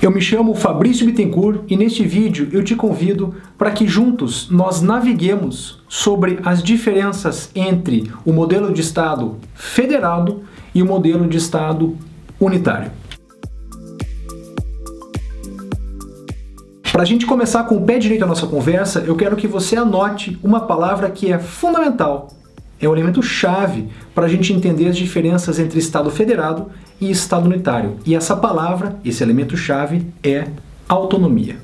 Eu me chamo Fabrício Bittencourt e neste vídeo eu te convido para que juntos nós naveguemos sobre as diferenças entre o modelo de Estado federado e o modelo de Estado unitário. Para a gente começar com o pé direito a nossa conversa, eu quero que você anote uma palavra que é fundamental. É um elemento chave para a gente entender as diferenças entre Estado federado e Estado unitário. E essa palavra, esse elemento chave, é autonomia.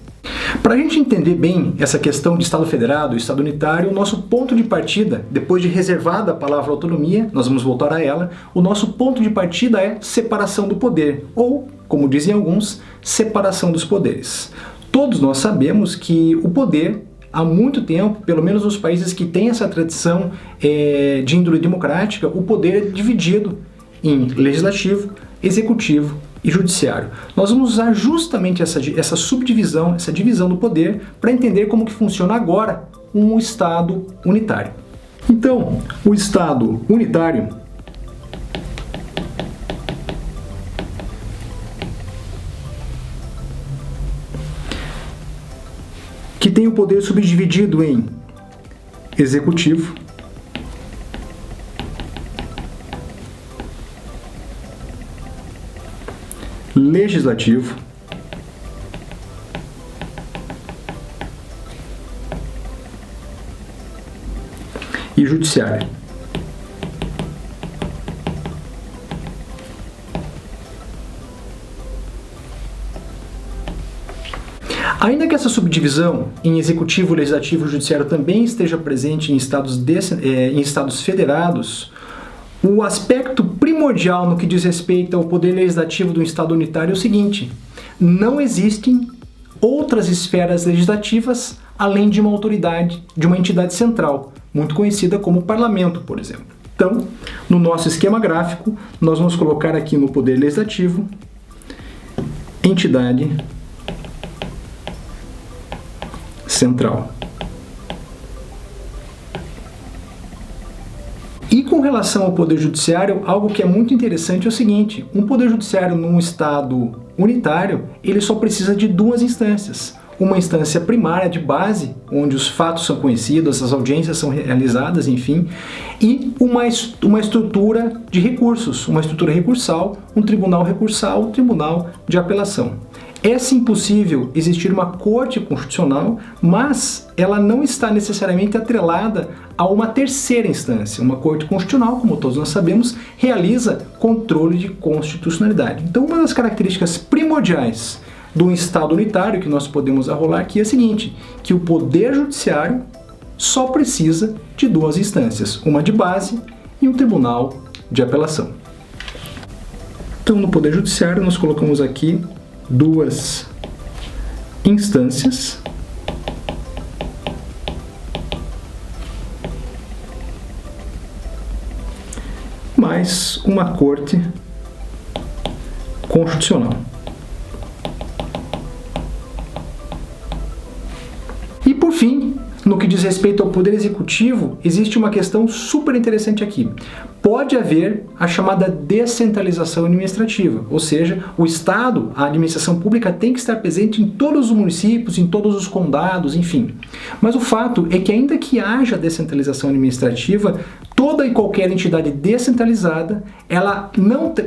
Para a gente entender bem essa questão de Estado federado e Estado unitário, o nosso ponto de partida, depois de reservada a palavra autonomia, nós vamos voltar a ela, o nosso ponto de partida é separação do poder, ou, como dizem alguns, separação dos poderes. Todos nós sabemos que o poder, há muito tempo, pelo menos nos países que têm essa tradição de índole democrática, o poder é dividido em legislativo, executivo e judiciário. Nós vamos usar justamente essa subdivisão, essa divisão do poder, para entender como que funciona agora um Estado unitário. Então, o Estado unitário que tem o poder subdividido em executivo, legislativo, e judiciário. Ainda que essa subdivisão em executivo, legislativo e judiciário também esteja presente em estados federados, o aspecto primordial no que diz respeito ao poder legislativo do Estado unitário é o seguinte: não existem outras esferas legislativas além de uma autoridade, de uma entidade central, muito conhecida como parlamento, por exemplo. Então, no nosso esquema gráfico, nós vamos colocar aqui no poder legislativo, entidade central. E com relação ao poder judiciário, algo que é muito interessante é o seguinte: um poder judiciário num Estado unitário, ele só precisa de duas instâncias. Uma instância primária de base, onde os fatos são conhecidos, as audiências são realizadas, enfim, e uma estrutura de recursos, uma estrutura recursal, um tribunal recursal, um tribunal de apelação. É sim possível existir uma corte constitucional, mas ela não está necessariamente atrelada a uma terceira instância. Uma corte constitucional, como todos nós sabemos, realiza controle de constitucionalidade. Então, uma das características primordiais do Estado unitário que nós podemos arrolar aqui é a seguinte: que o poder judiciário só precisa de duas instâncias, uma de base e um tribunal de apelação. Então, no poder judiciário, nós colocamos aqui duas instâncias mais uma corte constitucional. E por fim, no que diz respeito ao poder executivo, existe uma questão super interessante aqui. Pode haver a chamada descentralização administrativa, ou seja, o Estado, a administração pública tem que estar presente em todos os municípios, em todos os condados, enfim. Mas o fato é que ainda que haja descentralização administrativa, toda e qualquer entidade descentralizada,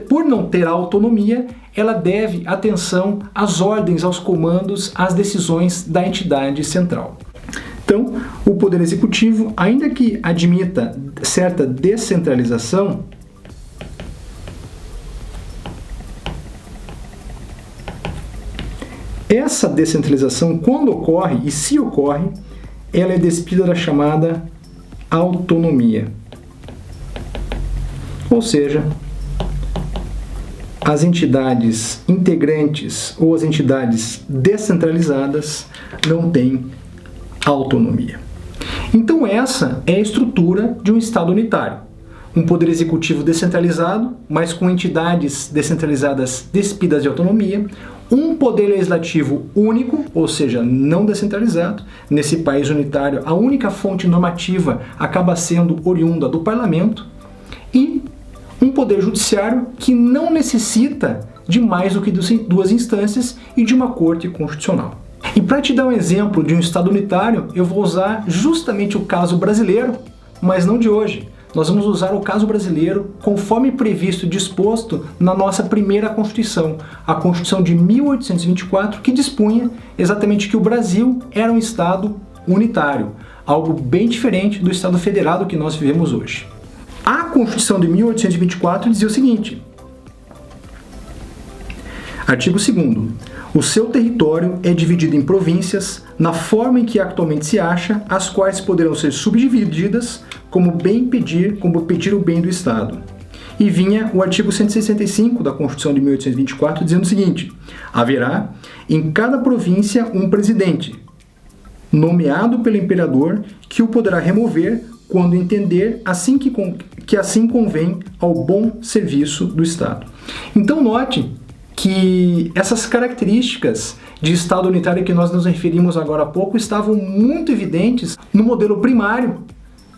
por não ter autonomia, ela deve atenção às ordens, aos comandos, às decisões da entidade central. Então, o Poder Executivo, ainda que admita certa descentralização, essa descentralização, quando ocorre, e se ocorre, ela é despida da chamada autonomia. Ou seja, as entidades integrantes ou as entidades descentralizadas não têm autonomia. Então essa é a estrutura de um Estado unitário. Um poder executivo descentralizado, mas com entidades descentralizadas despidas de autonomia, um poder legislativo único, ou seja, não descentralizado. Nesse país unitário, a única fonte normativa acaba sendo oriunda do parlamento, e um poder judiciário que não necessita de mais do que duas instâncias e de uma corte constitucional. E para te dar um exemplo de um Estado unitário, eu vou usar justamente o caso brasileiro, mas não de hoje. Nós vamos usar o caso brasileiro conforme previsto e disposto na nossa primeira Constituição, a Constituição de 1824, que dispunha exatamente que o Brasil era um Estado unitário, algo bem diferente do Estado federado que nós vivemos hoje. A Constituição de 1824 dizia o seguinte: artigo 2º. O seu território é dividido em províncias, na forma em que atualmente se acha, as quais poderão ser subdivididas como pedir o bem do Estado. E vinha o artigo 165 da Constituição de 1824 dizendo o seguinte: haverá em cada província um presidente, nomeado pelo imperador, que o poderá remover quando entender que assim convém ao bom serviço do Estado. Então note que essas características de Estado unitário que nós nos referimos agora há pouco estavam muito evidentes no modelo primário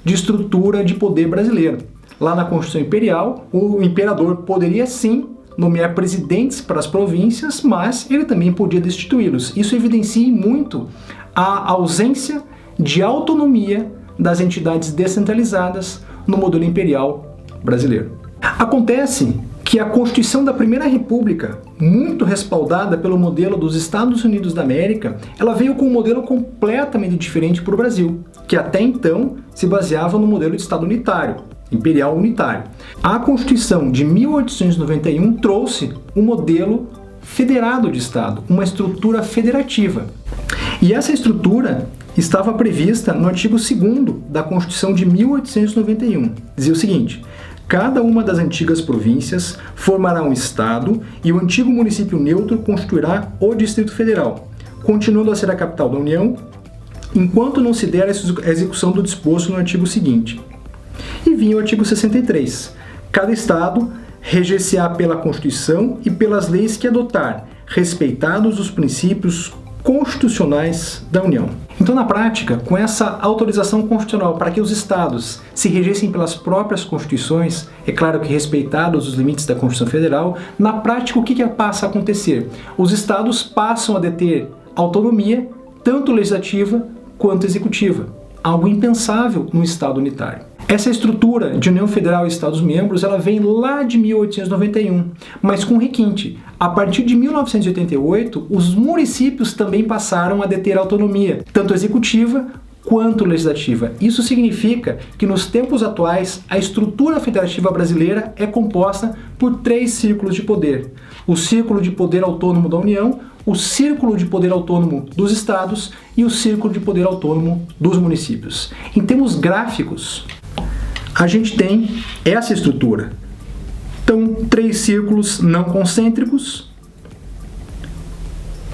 de estrutura de poder brasileiro. Lá na Constituição Imperial, o imperador poderia sim nomear presidentes para as províncias, mas ele também podia destituí-los. Isso evidencia muito a ausência de autonomia das entidades descentralizadas no modelo imperial brasileiro. Acontece que a Constituição da Primeira República, muito respaldada pelo modelo dos Estados Unidos da América, ela veio com um modelo completamente diferente para o Brasil, que até então se baseava no modelo de Estado unitário, imperial unitário. A Constituição de 1891 trouxe um modelo federado de Estado, uma estrutura federativa. E essa estrutura estava prevista no artigo 2º da Constituição de 1891. Dizia o seguinte: cada uma das antigas províncias formará um Estado e o antigo município neutro constituirá o Distrito Federal, continuando a ser a capital da União, enquanto não se der a execução do disposto no artigo seguinte. E vinha o artigo 63. Cada Estado reger-se-á pela Constituição e pelas leis que adotar, respeitados os princípios constitucionais da União. Então, na prática, com essa autorização constitucional para que os estados se regessem pelas próprias constituições, é claro que respeitados os limites da Constituição Federal, na prática o que passa a acontecer? Os estados passam a deter autonomia, tanto legislativa quanto executiva, algo impensável num estado unitário. Essa estrutura de União Federal e Estados-membros, ela vem lá de 1891, mas com requinte. A partir de 1988, os municípios também passaram a deter autonomia, tanto executiva quanto legislativa. Isso significa que nos tempos atuais, a estrutura federativa brasileira é composta por 3 círculos de poder: o círculo de poder autônomo da União, o círculo de poder autônomo dos estados e o círculo de poder autônomo dos municípios. Em termos gráficos, a gente tem essa estrutura. Então, 3 círculos não concêntricos,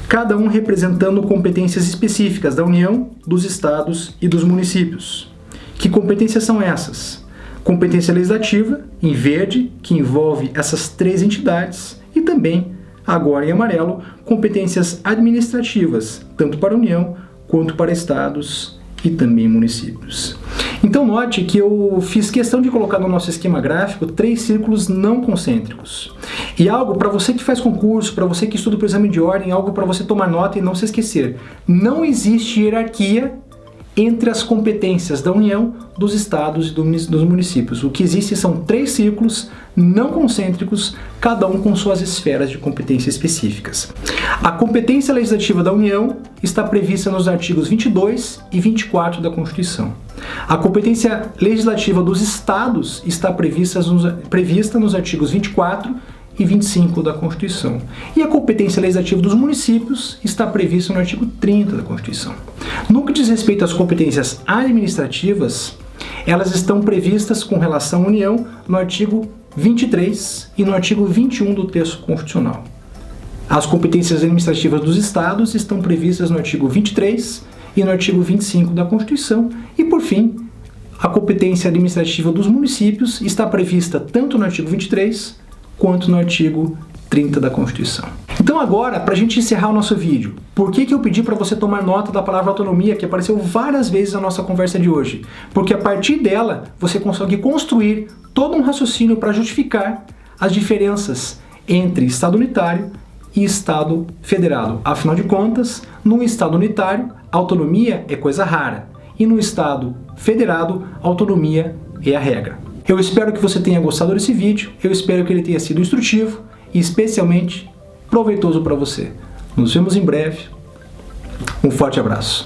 cada um representando competências específicas da União, dos estados e dos municípios. Que competências são essas? Competência legislativa, em verde, que envolve essas 3 entidades, e também, agora em amarelo, competências administrativas, tanto para a União quanto para estados e também municípios. Então note que eu fiz questão de colocar no nosso esquema gráfico 3 círculos não concêntricos. E algo para você que faz concurso, para você que estuda para o exame de ordem, algo para você tomar nota e não se esquecer. Não existe hierarquia entre as competências da União, dos estados e dos municípios. O que existe são 3 círculos não concêntricos, cada um com suas esferas de competência específicas. A competência legislativa da União está prevista nos artigos 22 e 24 da Constituição. A competência legislativa dos estados está prevista nos artigos 24 e 25 da Constituição. E a competência legislativa dos municípios está prevista no artigo 30 da Constituição. No que diz respeito às competências administrativas, elas estão previstas com relação à União no artigo 23 e no artigo 21 do texto constitucional. As competências administrativas dos estados estão previstas no artigo 23 e no artigo 25 da Constituição. E, por fim, a competência administrativa dos municípios está prevista tanto no artigo 23 quanto no artigo 30 da Constituição. Então agora, para a gente encerrar o nosso vídeo, por que eu pedi para você tomar nota da palavra autonomia, que apareceu várias vezes na nossa conversa de hoje? Porque a partir dela, você consegue construir todo um raciocínio para justificar as diferenças entre Estado unitário e Estado federado. Afinal de contas, no Estado unitário, autonomia é coisa rara, e no Estado federado, autonomia é a regra. Eu espero que você tenha gostado desse vídeo, eu espero que ele tenha sido instrutivo e especialmente proveitoso para você. Nos vemos em breve. Um forte abraço.